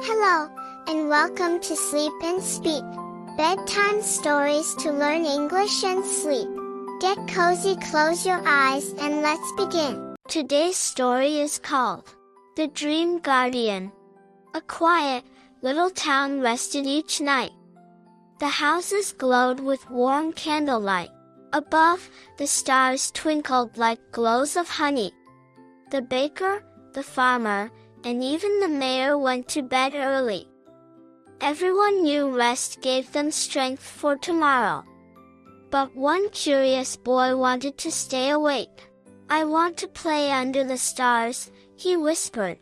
Hello, and welcome to Sleep and Speak, bedtime stories to learn English and sleep. Get cozy, close your eyes, and let's begin. Today's story is called The Dream Guardian. A quiet, little town rested each night. The houses glowed with warm candlelight. Above, the stars twinkled like glows of honey. The baker, the farmer, and even the mayor went to bed early. Everyone knew rest gave them strength for tomorrow. But one curious boy wanted to stay awake. "I want to play under the stars," he whispered.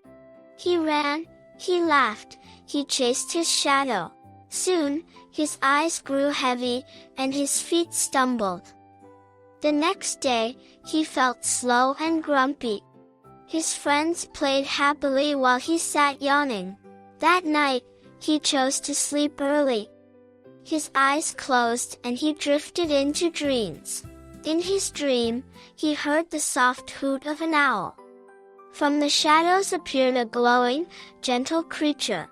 He ran, he laughed, he chased his shadow. Soon, his eyes grew heavy, and his feet stumbled. The next day, he felt slow and grumpy. His friends played happily while he sat yawning. That night, he chose to sleep early. His eyes closed and he drifted into dreams. In his dream, he heard the soft hoot of an owl. From the shadows appeared a glowing, gentle creature.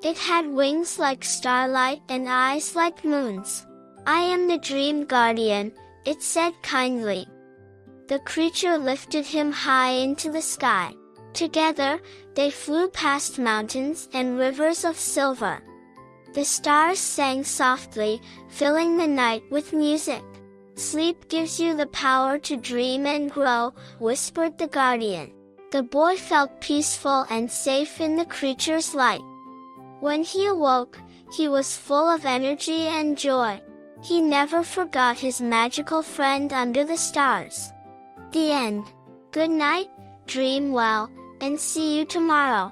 It had wings like starlight and eyes like moons. "I am the Dream Guardian," it said kindly. The creature lifted him high into the sky. Together, they flew past mountains and rivers of silver. The stars sang softly, filling the night with music. "Sleep gives you the power to dream and grow," whispered the guardian. The boy felt peaceful and safe in the creature's light. When he awoke, he was full of energy and joy. He never forgot his magical friend under the stars. The end. Good night, dream well, and see you tomorrow.